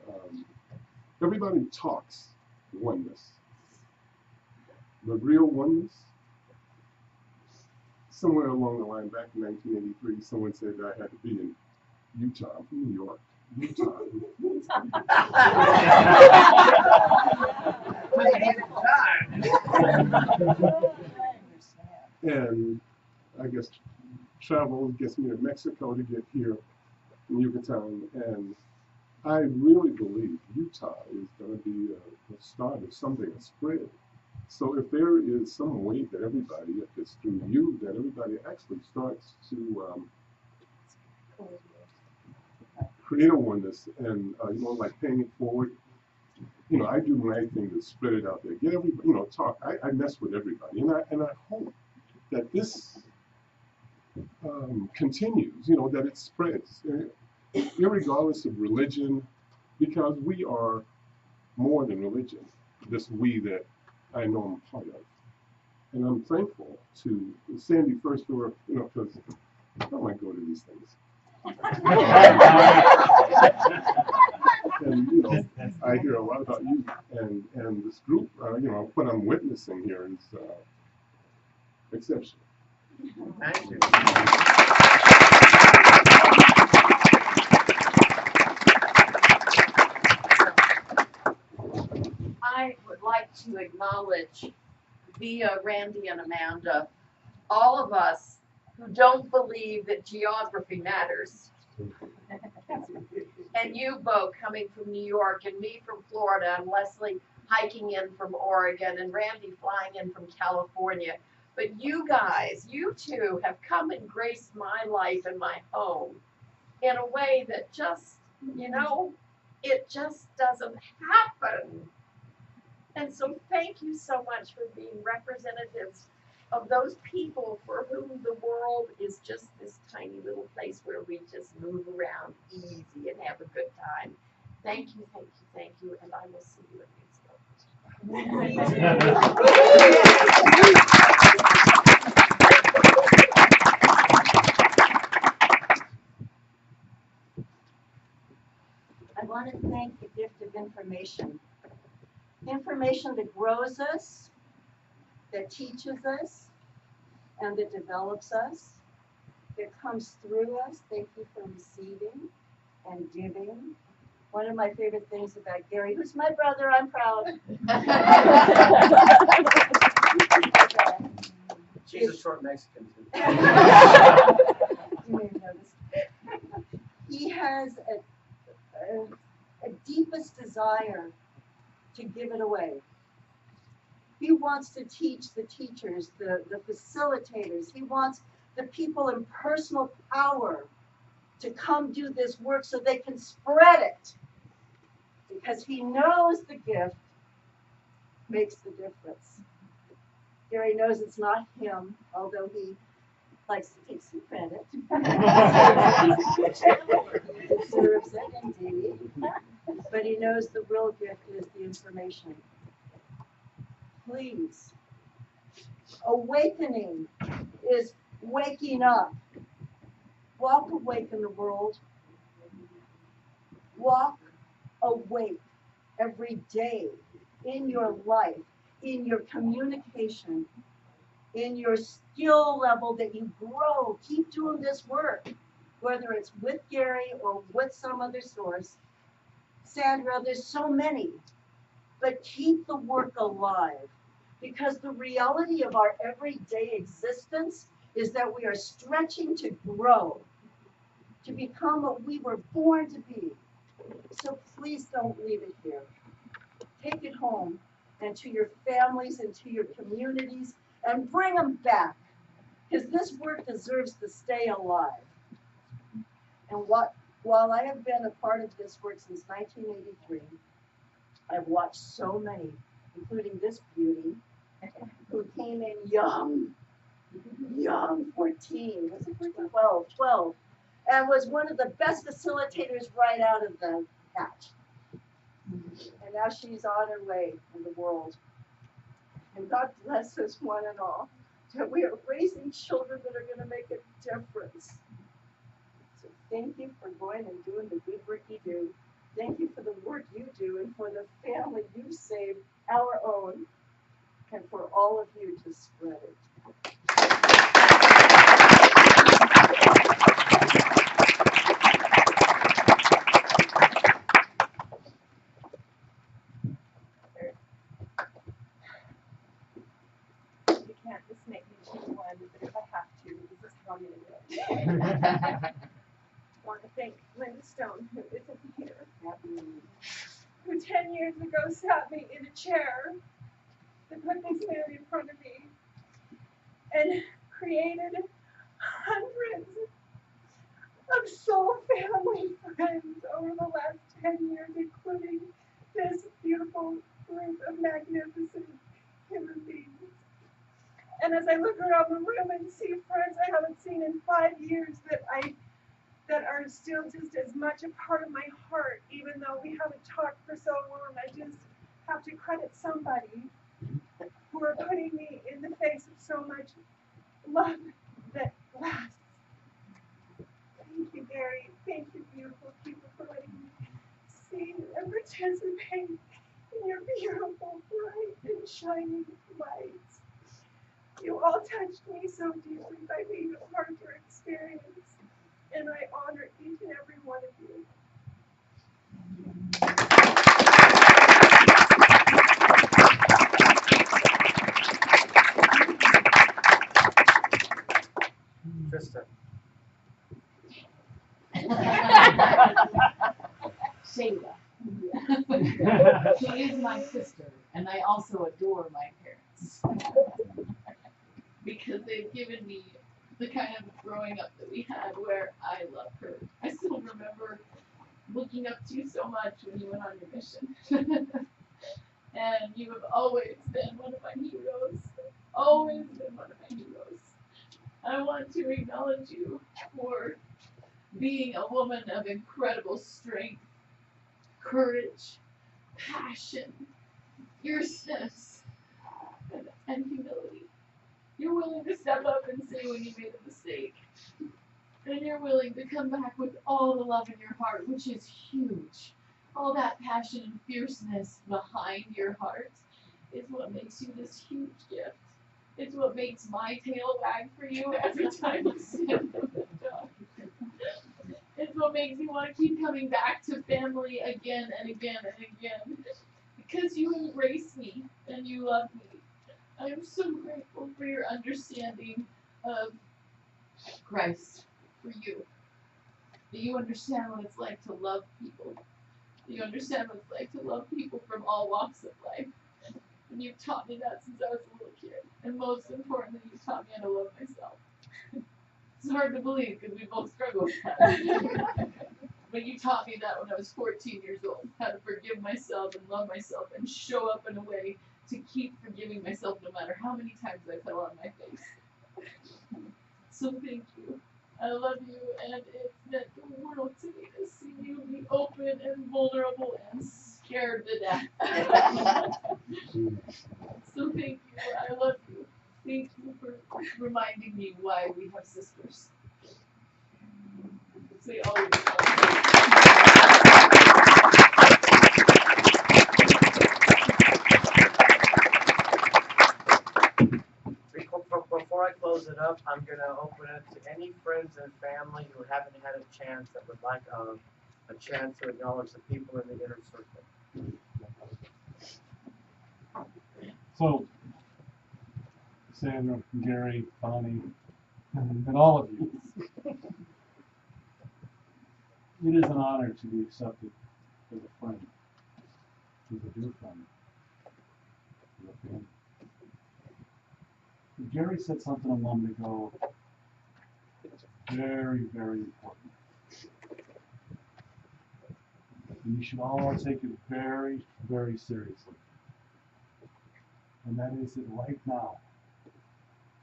everybody talks oneness. But real oneness, somewhere along the line, back in 1983, someone said I had to be in Utah. I'm from New York. Utah. And I guess travel gets me to Mexico to get here in Yucatan, and I really believe Utah is going to be the start of something, a spread. So if there is some way that everybody, if it's through you, that everybody actually starts to create a oneness and, like paying it forward. I do my thing to spread it out there. Get everybody, talk. I mess with everybody, and I hope that this continues. That it spreads, irregardless of religion, because we are more than religion. This we that I know I'm part of, and I'm thankful to Sandy first for because I might go to these things. And I hear a lot about you and this group. What I'm witnessing here is exceptional. Thank you. I would like to acknowledge via Randy and Amanda, all of us who don't believe that geography matters. And you, Bo, coming from New York, and me from Florida, and Leslie hiking in from Oregon, and Randy flying in from California. But you guys, you two have come and graced my life and my home in a way that just, it just doesn't happen. And so thank you so much for being representatives of those people for whom the world is just this tiny little place where we just move around easy and have a good time. Thank you, thank you, thank you, and I will see you in I want to thank the gift of information. Information that grows us, that teaches us, and that develops us, that comes through us. Thank you for receiving and giving. One of my favorite things about Gary, who's my brother, I'm proud. She's a short Mexican too. You may have noticed. He has a deepest desire to give it away. He wants to teach the teachers, the facilitators. He wants the people in personal power to come do this work so they can spread it. Because he knows the gift makes the difference. Gary knows it's not him, although he likes to take some credit. He deserves it, indeed. But he knows the real gift is the information. Please. Awakening is waking up. Walk awake in the world. Walk awake every day in your life, in your communication, in your skill level that you grow. Keep doing this work, whether it's with Gary or with some other source. Sandra, there's so many, but keep the work alive, because the reality of our everyday existence is that we are stretching to grow, to become what we were born to be. So please don't leave it here. Take it home and to your families and to your communities and bring them back, because this work deserves to stay alive. And while I have been a part of this work since 1983, I've watched so many, including this beauty, who came in young, 14, was it 14? 12, and was one of the best facilitators right out of the hatch. And now she's on her way in the world. And God bless us one and all, that we are raising children that are going to make a difference. So thank you for going and doing the good work you do. Thank you for the work you do and for the family you saved, our own, and for all of you to spread it. You can't just make me choose one, but if I have to, this is how I'm going to do it. I want to thank Linda Stone, who isn't here, who 10 years ago sat me in a chair and put this man in front of me and created hundreds of soul family friends over the last 10 years, including this beautiful group of magnificent human beings. And as I look around the room and see friends I haven't seen in 5 years that are still just as much a part of my heart, even though we haven't talked for so long, I just have to credit somebody who are putting me in the face of so much love that lasts. Thank you, Gary. Thank you, beautiful people, for letting me see and participate in your beautiful, bright and shining lights. You all touched me so deeply by being a part of your experience, and I honor each and every one of you. Krista. Shayla. She is my sister, and I also adore my parents. Because they've given me the kind of growing up that we had where I love her. I still remember looking up to you so much when you went on your mission. And you have always been one of my heroes. Always been one of my heroes. I want to acknowledge you for being a woman of incredible strength, courage, passion, fierceness, and humility. You're willing to step up and say when you made a mistake. And you're willing to come back with all the love in your heart, which is huge. All that passion and fierceness behind your heart is what makes you this huge gift. It's what makes my tail wag for you every time you stand up and talk. It's what makes me want to keep coming back to family again and again and again. Because you embrace me and you love me. I am so grateful for your understanding of Christ, for you. Do you understand what it's like to love people? Do you understand what it's like to love people from all walks of life? And you've taught me that since I was a little kid. And most importantly, you taught me how to love myself. It's hard to believe because we both struggle with that. But you taught me that when I was 14 years old, how to forgive myself and love myself and show up in a way to keep forgiving myself no matter how many times I fell on my face. So thank you. I love you, and it meant the world to me to see you be open and vulnerable and scared to death. So thank you. I love you. Thank you for reminding me why we have sisters. They always Before I close it up, I'm going to open it to any friends and family who haven't had a chance that would like a chance to acknowledge the people in the inner circle. So, Sandra, Gary, Bonnie, and all of you, it is an honor to be accepted as a friend, as a dear friend, as a family. Gary said something a moment ago, very, very important. And you should all take it very, very seriously. And that is that right now,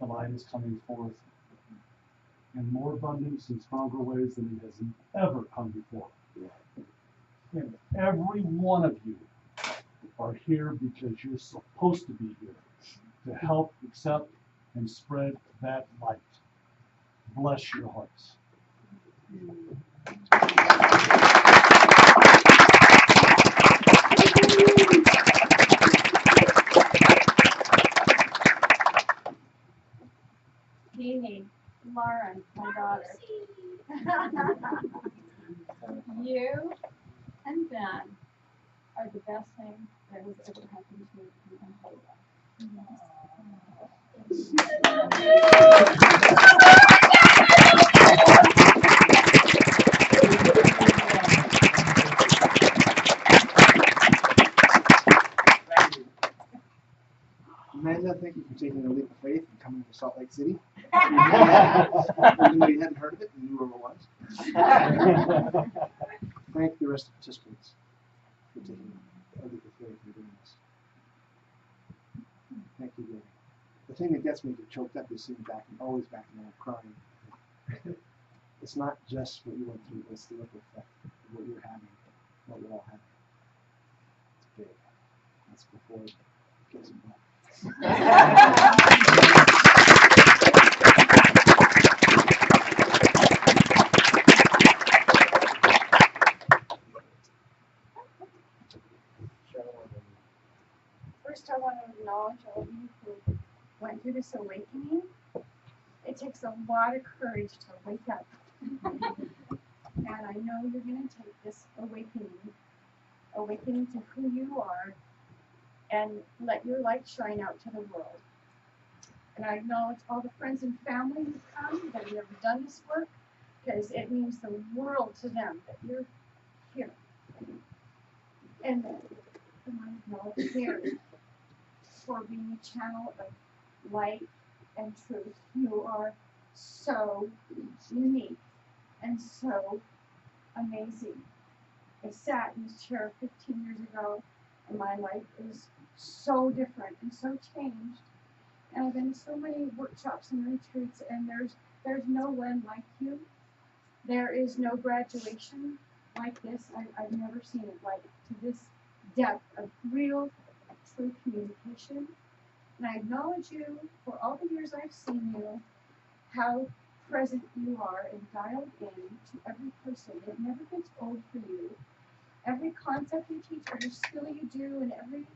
the light is coming forth in more abundance and stronger ways than it has ever come before. And every one of you are here because you're supposed to be here to help accept and spread that light. Bless your hearts. Jeannie, Lauren, my daughter. You and Ben are the best thing that has ever happened to me in my whole life. Amanda, thank you for taking a leap of faith and coming to Salt Lake City. Even though you hadn't heard of it, you knew where it was. Thank the rest of the participants for taking a leap of faith and doing this. Thank you, Gary. The thing that gets me choked up is seeing always back and crying. It's not just what you went through, it's the ripple effect of what you're having, what we're all having. It's big. That's before it gets involved. First, I want to acknowledge all of you who went through this awakening. It takes a lot of courage to wake up. And I know you're going to take this awakening to who you are, and let your light shine out to the world. And I acknowledge all the friends and family who come that have never done this work, because it means the world to them that you're here. And I acknowledge Gary for being a channel of light and truth. You are so unique and so amazing. I sat in this chair 15 years ago, and my life is so different and so changed. And I've been to so many workshops and retreats, and there's no one like you. There is no graduation like this. I've never seen it like to this depth of real, true communication. And I acknowledge you for all the years I've seen you, how present you are and dialed in to every person. It never gets old for you. Every concept you teach, every skill you do, and every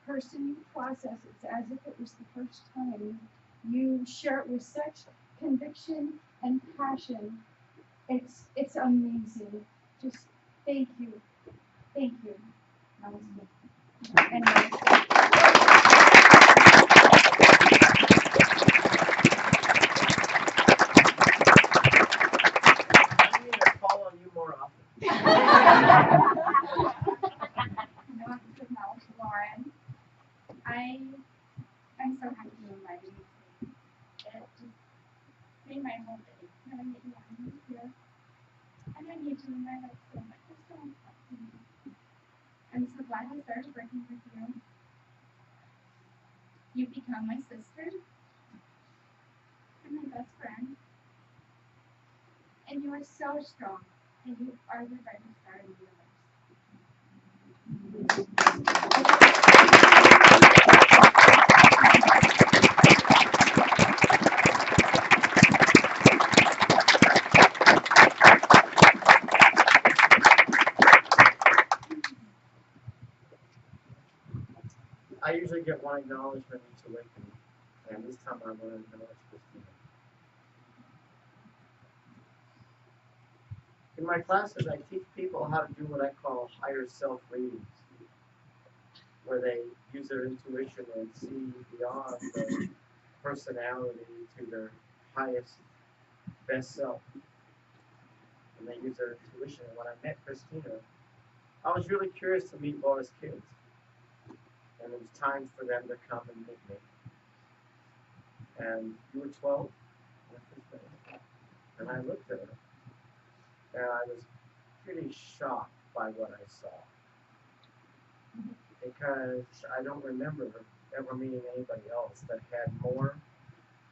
person you process, it's as if it was the first time. You share it with such conviction and passion. It's amazing. Just thank you. Thank you. Namaste. And namaste. started working with you. You've become my sister and my best friend. And you are so strong, and you are the brightest star in the universe. I usually get one acknowledgement each awakening, and this time I want to acknowledge Christina. In my classes, I teach people how to do what I call higher self readings, where they use their intuition and see beyond their personality to their highest, best self. And they use their intuition. And when I met Christina, I was really curious to meet Laura's kids. And it was time for them to come and meet me. And you were 12? And I looked at her. And I was pretty shocked by what I saw. Because I don't remember ever meeting anybody else that had more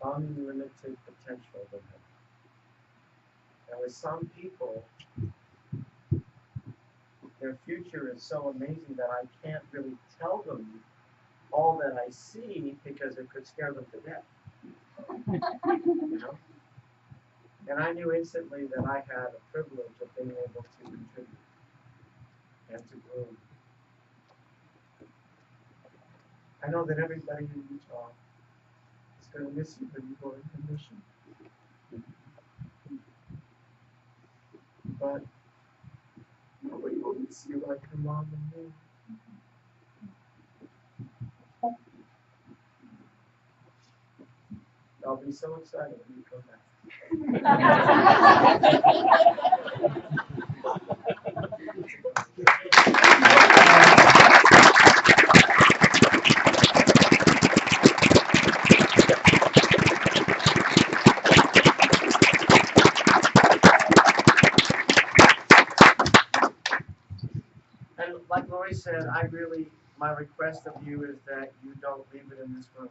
unlimited potential than her. And with some people, their future is so amazing that I can't really tell them all that I see because it could scare them to death. You know? And I knew instantly that I had a privilege of being able to contribute and to groom. I know that everybody in Utah is going to miss you when you go into mission. But nobody will miss you like your mom and me. I'll be so excited when you come back. And like Lori said, my request of you is that you don't leave it in this room.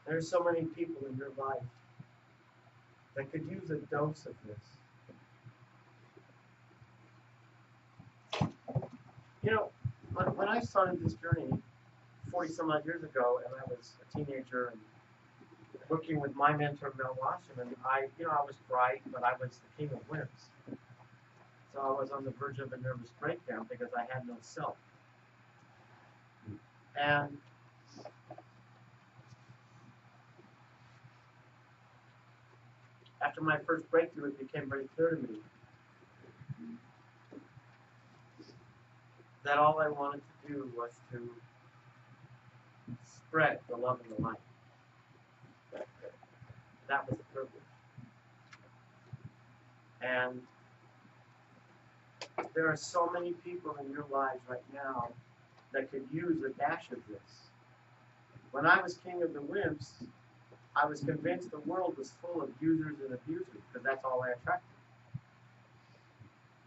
There's so many people in your life that could use a dose of this. You know, when I started this journey 40 some odd years ago, and I was a teenager and working with my mentor Mel Wasserman, I was bright, but I was the king of wimps. So I was on the verge of a nervous breakdown because I had no self. And after my first breakthrough, it became very clear to me that all I wanted to do was to spread the love and the light. That was the privilege. And there are so many people in your lives right now that could use a dash of this. When I was king of the wimps, I was convinced the world was full of users and abusers because that's all I attracted.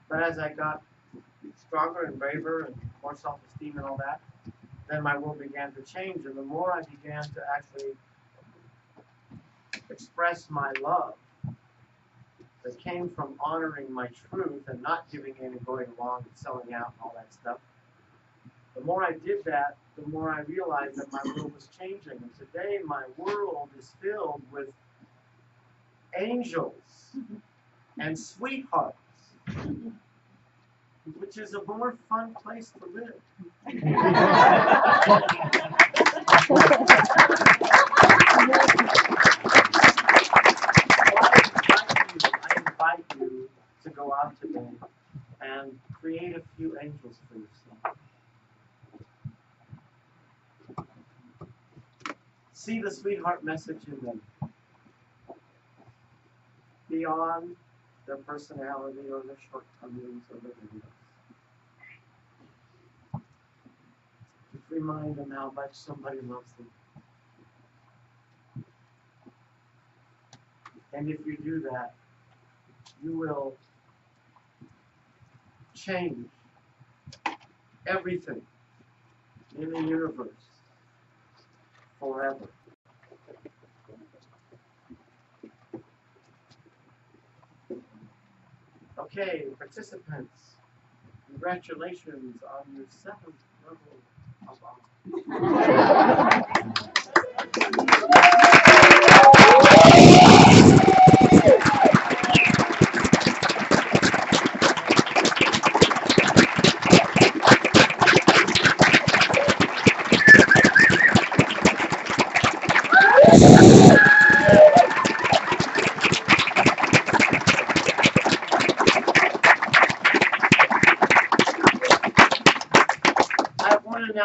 But as I got stronger and braver and more self-esteem and all that, then my world began to change. And the more I began to actually express my love that came from honoring my truth and not giving in and going along and selling out and all that stuff, the more I did that, the more I realized that my world was changing. And today my world is filled with angels and sweethearts, which is a more fun place to live. I invite you to go out today and create a few angels for yourself. See the sweetheart message in them. Beyond their personality or their shortcomings or their weakness. Just remind them how much somebody loves them. And if you do that, you will change everything in the universe forever. Okay, participants, congratulations on your 7th level of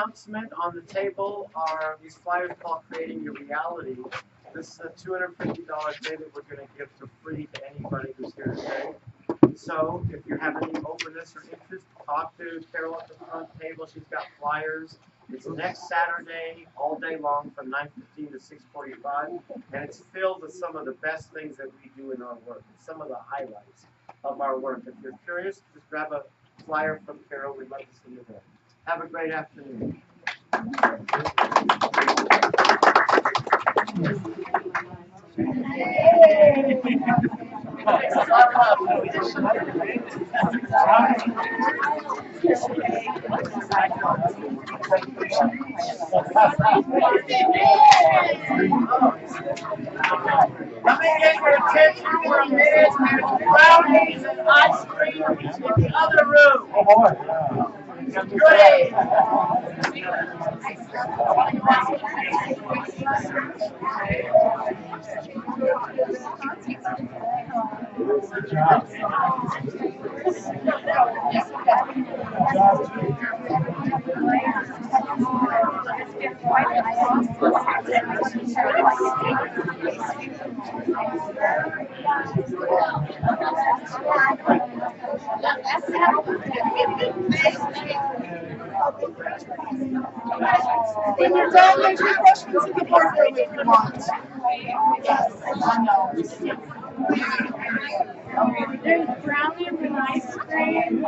announcement on the table are these flyers called Creating Your Reality. This is a $250 day that we're going to give for free to anybody who's here today. So if you have any openness or interest, talk to Carol at the front table. She's got flyers. It's next Saturday, all day long from 9:15 to 6:45. And it's filled with some of the best things that we do in our work. Some of the highlights of our work. If you're curious, just grab a flyer from Carol. We'd love to see you there. Have a great afternoon. Let me get your attention for a minute. There's brownies and ice cream in the other room. Oh boy. Goodies. Good job. When you're done, there's refreshments in the boardroom if you want. Yes, I know. There's brownies and ice cream.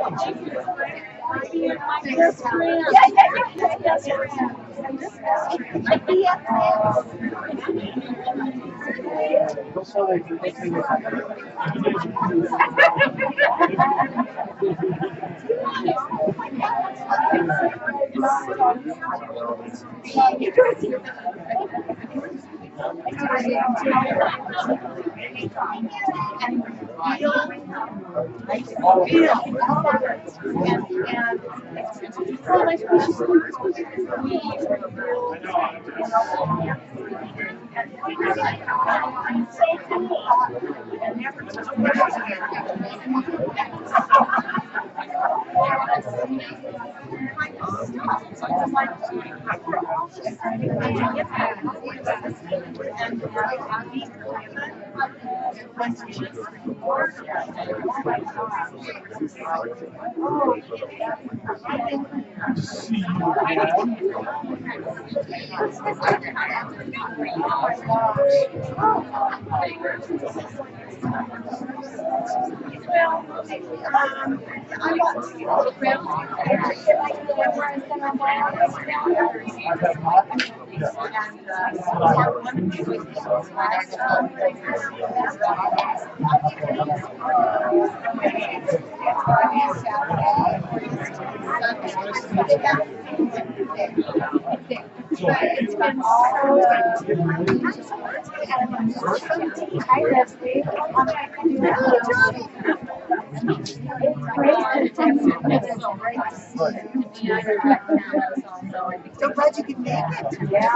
So glad you could make it. Yeah,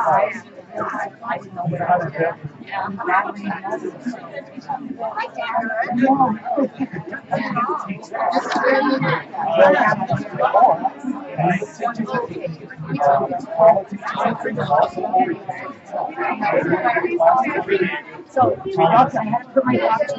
I didn't know where I was at. So I had to put my doctor